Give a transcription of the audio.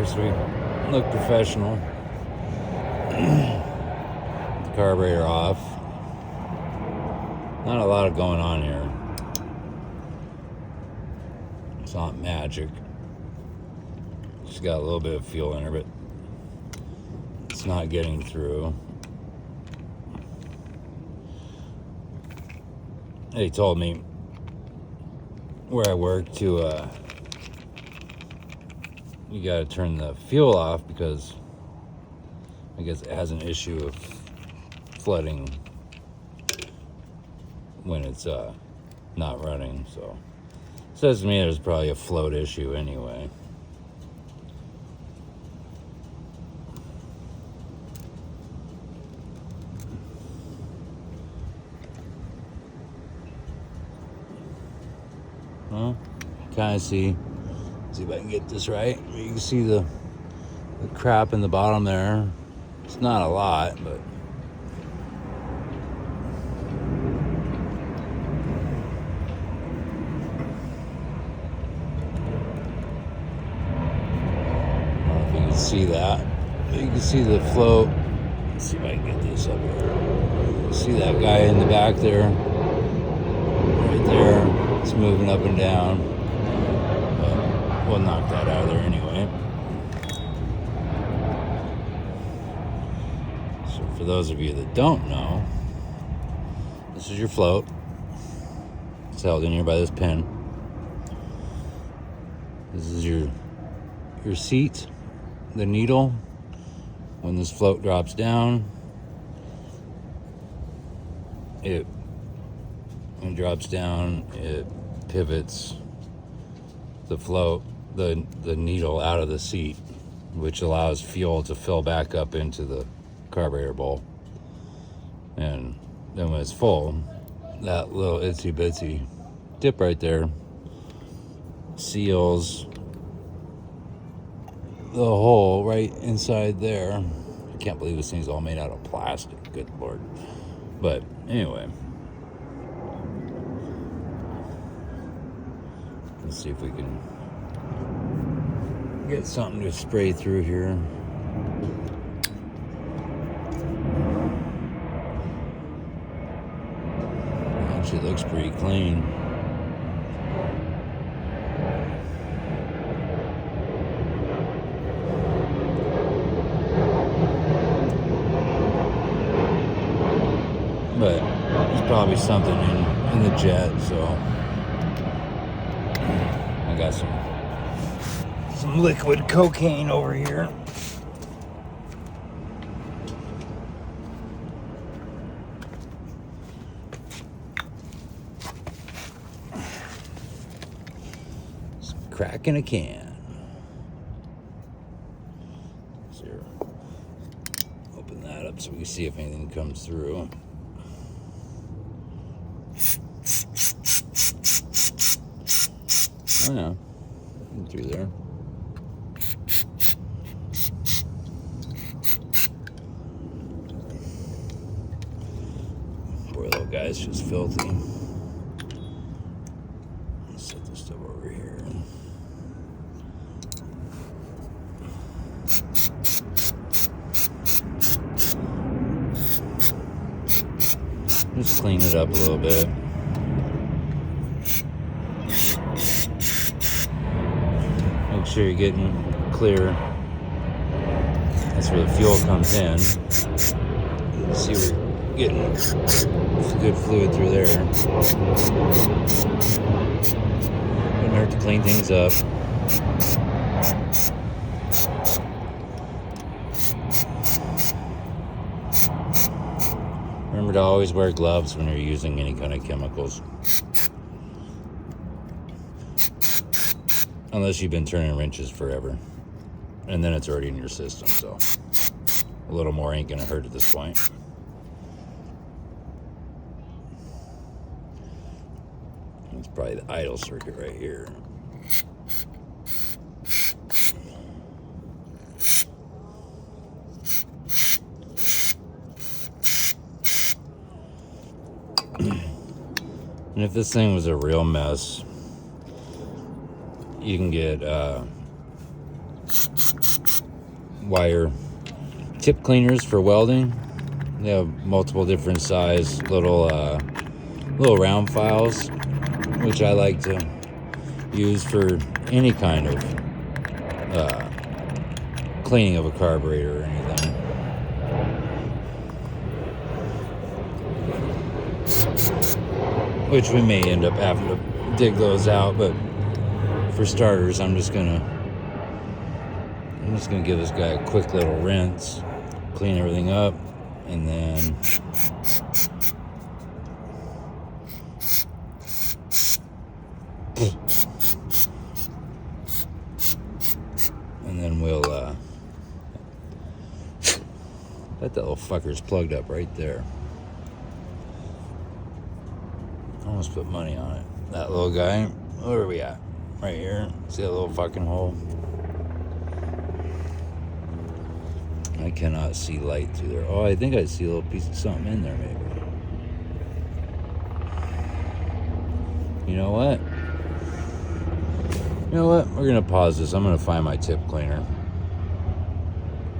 here so we look professional. The carburetor off. Not a lot of going on here. It's not magic. She's got a little bit of fuel in her, but it's not getting through. They told me where I work to you gotta turn the fuel off because I guess it has an issue of flooding when it's not running. So it says to me there's probably a float issue anyway. Well, kind of see if I can get this right. You can see the crap in the bottom there. It's not a lot, but I don't know if you can see that. You can see the float. Let's see if I can get this up here. See that guy in the back there? Right there. It's moving up and down. But we'll knock that out of there anyway. So for those of you that don't know, this is your float. It's held in here by this pin. This is your seat, the needle. When this float drops down, it pivots the float, the needle out of the seat, which allows fuel to fill back up into the carburetor bowl. And then when it's full, that little itsy bitsy dip right there seals the hole right inside there. I can't believe this thing's all made out of plastic, good lord. But anyway, let's see if we can get something to spray through here. Actually looks pretty clean. But there's probably something in the jet, so I got some liquid cocaine over here. Some crack in a can. So here, open that up so we can see if anything comes through. Oh yeah, through there. Poor little guy's just filthy. Let's set this stuff over here. Just clean it up a little bit. Make sure you're getting clear. That's where the fuel comes in. See, we're getting some good fluid through there. Wouldn't hurt to clean things up. Remember to always wear gloves when you're using any kind of chemicals. Unless you've been turning wrenches forever. And then it's already in your system, so a little more ain't gonna hurt at this point. It's probably the idle circuit right here. And if this thing was a real mess, you can get wire tip cleaners for welding. They have multiple different size little round files, which I like to use for any kind of cleaning of a carburetor or anything. Which we may end up having to dig those out, but for starters, I'm just gonna give this guy a quick little rinse, clean everything up, and then we'll that little fucker's plugged up right there. Almost put money on it. That little guy. Where are we at? Right here. See that little fucking hole? I cannot see light through there. Oh, I think I see a little piece of something in there, maybe. You know what? We're gonna pause this. I'm gonna find my tip cleaner.